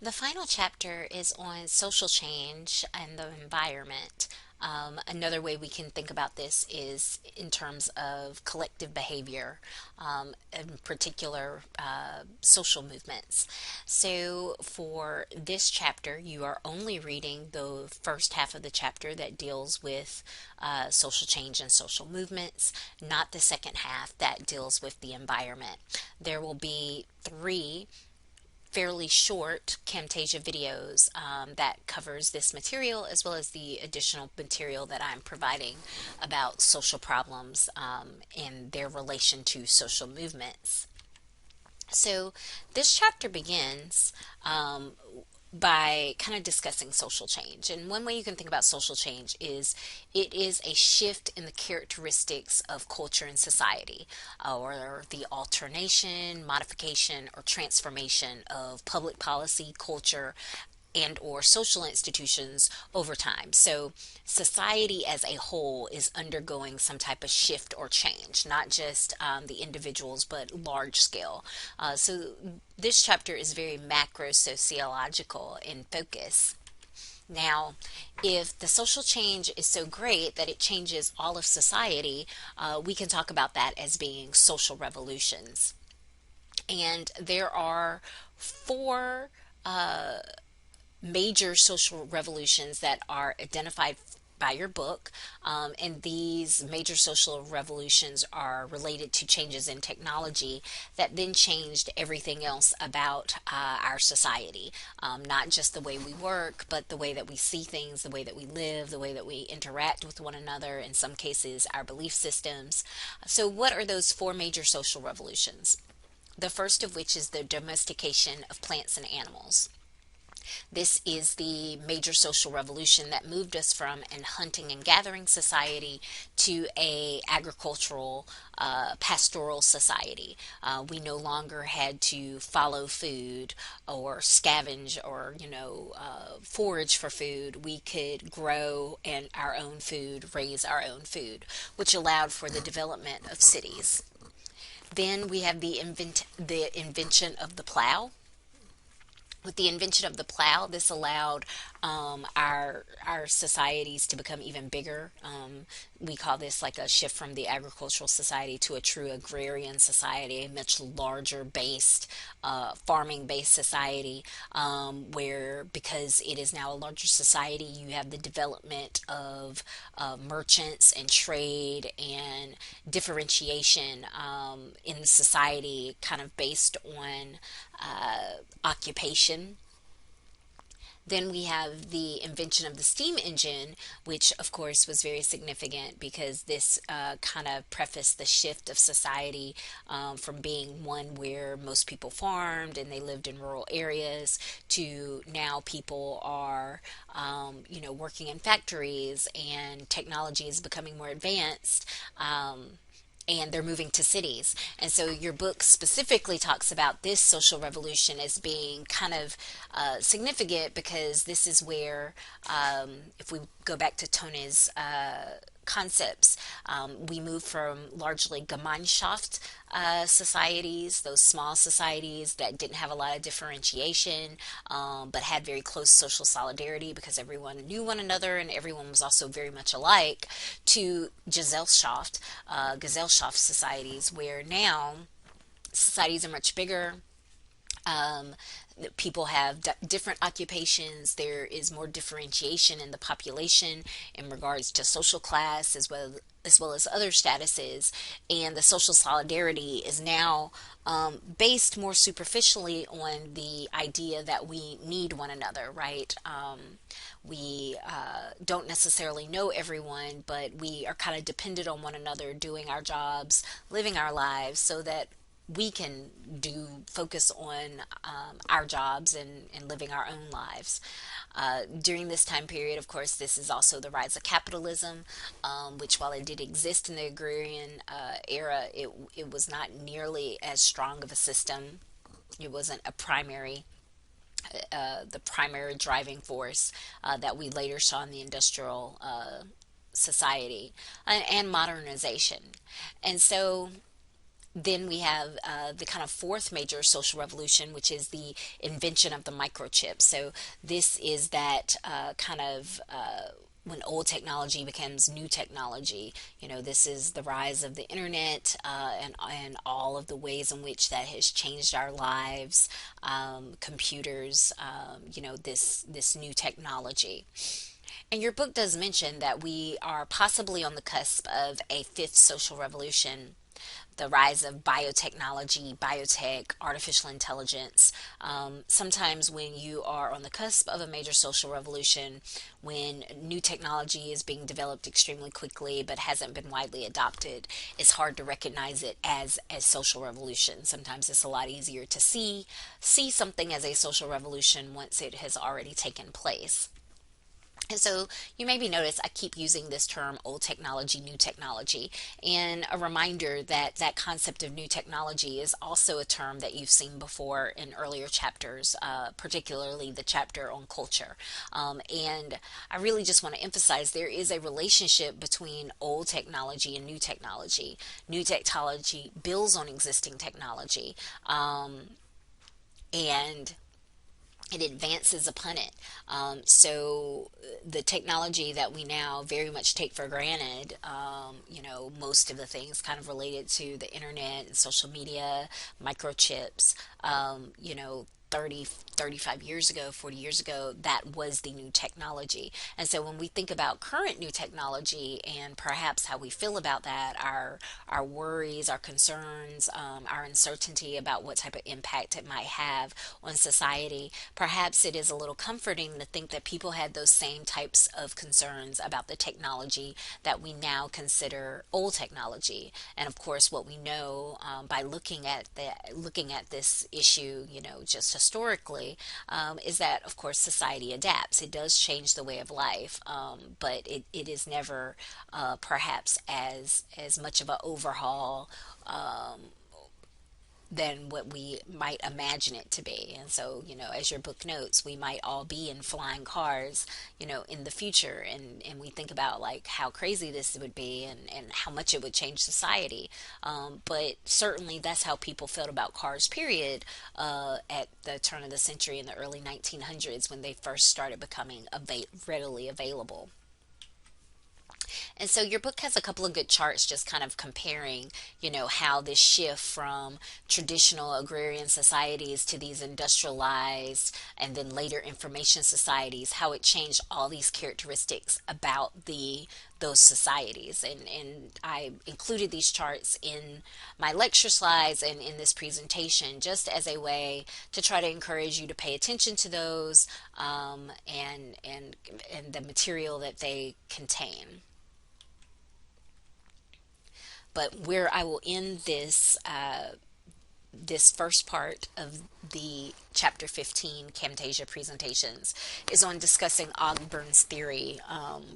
The final chapter is on social change and the environment. Another way we can think about this is in terms of collective behavior, in particular social movements. So, for this chapter, you are only reading the first half of the chapter that deals with social change and social movements, not the second half that deals with the environment. There will be three fairly short Camtasia videos that covers this material as well as the additional material that I'm providing about social problems and their relation to social movements. So this chapter begins by kind of discussing social change. And one way you can think about social change is it is a shift in the characteristics of culture and society, or the alternation, modification, or transformation of public policy, culture, and or social institutions over time. So society as a whole is undergoing some type of shift or change, not just the individuals, but large scale. So this chapter is very macro sociological in focus. Now, if the social change is so great that it changes all of society, we can talk about that as being social revolutions. And there are four major social revolutions that are identified by your book. And these major social revolutions are related to changes in technology that then changed everything else about our society. Not just the way we work, but the way that we see things, the way that we live, the way that we interact with one another, in some cases, our belief systems. So, what are those four major social revolutions? The first of which is the domestication of plants and animals. This is the major social revolution that moved us from an hunting and gathering society to a agricultural, pastoral society. We no longer had to follow food or scavenge or forage for food. We could grow and our own food, raise our own food, which allowed for the development of cities. Then we have the invention of the plow. With the invention of the plow, this allowed our societies to become even bigger. We call this like a shift from the agricultural society to a true agrarian society, a much larger based, farming based society, where because it is now a larger society, you have the development of merchants and trade and differentiation in society, kind of based on occupation. Then we have the invention of the steam engine, which of course was very significant because this kind of prefaced the shift of society from being one where most people farmed and they lived in rural areas to now people are, working in factories and technology is becoming more advanced. And they're moving to cities. And so your book specifically talks about this social revolution as being kind of significant because this is where, if we go back to Tony's concepts, we move from largely Gemeinschaft societies, those small societies that didn't have a lot of differentiation, but had very close social solidarity because everyone knew one another and everyone was also very much alike, to Gesellschaft societies, where now societies are much bigger. Um, People have different occupations. There is more differentiation in the population in regards to social class as well as other statuses, and the social solidarity is now based more superficially on the idea that we need one another, right? We don't necessarily know everyone, but we are kind of dependent on one another, doing our jobs, living our lives, so that we can do focus on our jobs and living our own lives. During this time period, of course, this is also the rise of capitalism, which, while it did exist in the agrarian era, it was not nearly as strong of a system. It wasn't the primary driving force that we later saw in the industrial society and modernization. And so Then we have the kind of fourth major social revolution, which is the invention of the microchip. So this is that kind of when old technology becomes new technology. This is the rise of the internet, and all of the ways in which that has changed our lives. Computers, this new technology. And your book does mention that we are possibly on the cusp of a fifth social revolution, the rise of biotechnology, biotech, artificial intelligence. Sometimes when you are on the cusp of a major social revolution, when new technology is being developed extremely quickly but hasn't been widely adopted, it's hard to recognize it as a social revolution. Sometimes it's a lot easier to see something as a social revolution once it has already taken place. And so you maybe notice I keep using this term old technology, new technology, and a reminder that that concept of new technology is also a term that you've seen before in earlier chapters, particularly the chapter on culture. And I really just want to emphasize there is a relationship between old technology and new technology. New technology builds on existing technology. And it advances upon it. So the technology that we now very much take for granted, most of the things kind of related to the internet and social media, microchips, 35 years ago, 40 years ago, that was the new technology. And so when we think about current new technology and perhaps how we feel about that, our worries, our concerns, our uncertainty about what type of impact it might have on society, perhaps it is a little comforting to think that people had those same types of concerns about the technology that we now consider old technology. And of course, what we know by looking at this issue, just historically, is that of course society adapts. It does change the way of life, but it is never perhaps as much of an overhaul than what we might imagine it to be. And so, as your book notes, we might all be in flying cars, in the future. And we think about like how crazy this would be and how much it would change society. But certainly that's how people felt about cars, period, at the turn of the century in the early 1900s when they first started becoming readily available. And so your book has a couple of good charts just kind of comparing, how this shift from traditional agrarian societies to these industrialized and then later information societies, how it changed all these characteristics about those societies. And I included these charts in my lecture slides and in this presentation just as a way to try to encourage you to pay attention to those, and the material that they contain. But where I will end this first part of the chapter 15 Camtasia presentations is on discussing Ogburn's theory,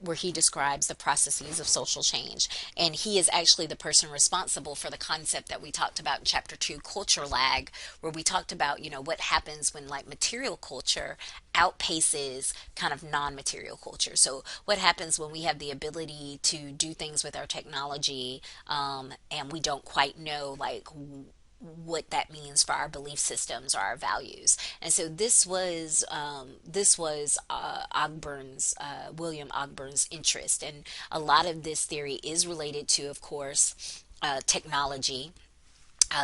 where he describes the processes of social change. And he is actually the person responsible for the concept that we talked about in chapter 2, culture lag, where we talked about, what happens when like material culture outpaces kind of non-material culture. So what happens when we have the ability to do things with our technology, and we don't quite know like what that means for our belief systems or our values. And so this was Ogburn's William Ogburn's interest, and a lot of this theory is related to, of course, technology.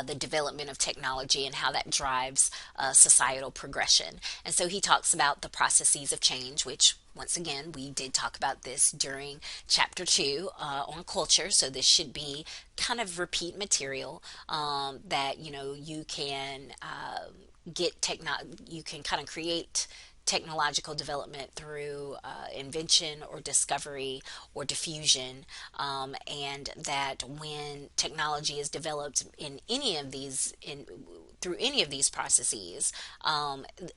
The development of technology and how that drives societal progression. And so he talks about the processes of change, which once again, we did talk about this during chapter 2 on culture. So this should be kind of repeat material, that, you can you can kind of create technological development through invention or discovery or diffusion, and that when technology is developed in any of these through any of these processes,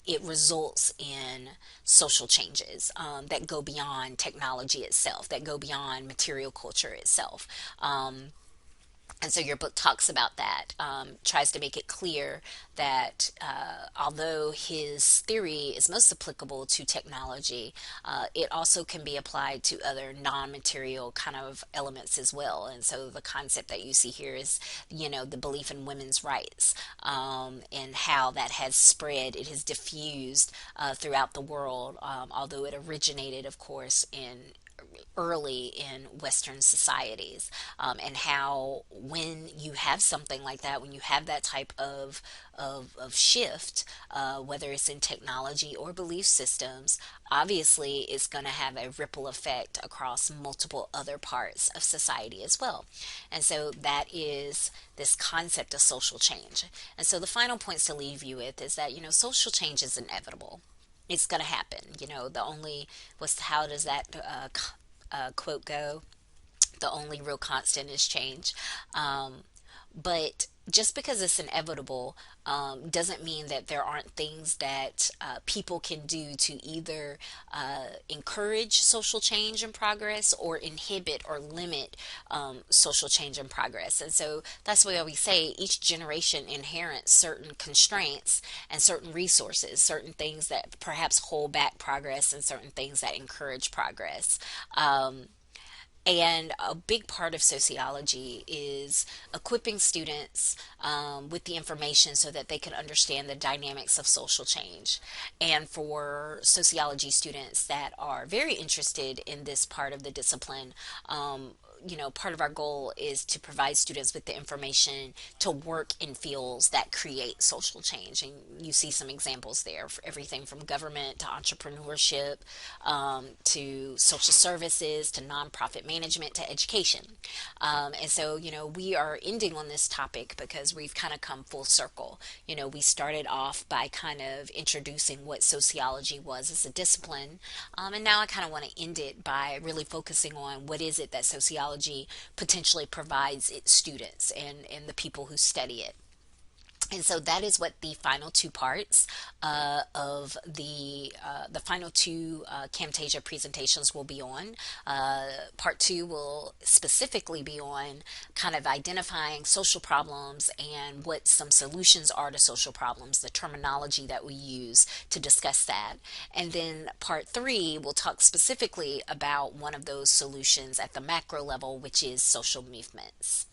it results in social changes that go beyond technology itself, that go beyond material culture itself. And so your book talks about that, tries to make it clear that although his theory is most applicable to technology, it also can be applied to other non-material kind of elements as well. And so the concept that you see here is, the belief in women's rights, and how that has spread. It has diffused throughout the world, although it originated, of course, in early in Western societies, and how when you have something like that, when you have that type of shift, whether it's in technology or belief systems, obviously it's going to have a ripple effect across multiple other parts of society as well. And so that is this concept of social change. And so the final points to leave you with is that, social change is inevitable. It's going to happen. The only, how does that quote go? The only real constant is change. But just because it's inevitable, doesn't mean that there aren't things that people can do to either encourage social change and progress, or inhibit or limit social change and progress. And so that's why we say each generation inherits certain constraints and certain resources, certain things that perhaps hold back progress, and certain things that encourage progress. And a big part of sociology is equipping students with the information so that they can understand the dynamics of social change. And for sociology students that are very interested in this part of the discipline, part of our goal is to provide students with the information to work in fields that create social change. And you see some examples there, for everything from government to entrepreneurship, to social services, to nonprofit management, to education. And so, we are ending on this topic because we've kind of come full circle. We started off by kind of introducing what sociology was as a discipline. And now I kind of want to end it by really focusing on what is it that sociology potentially provides its students and the people who study it. And so that is what the final two parts of the final two Camtasia presentations will be on. Part two will specifically be on kind of identifying social problems and what some solutions are to social problems, the terminology that we use to discuss that. And then part three will talk specifically about one of those solutions at the macro level, which is social movements.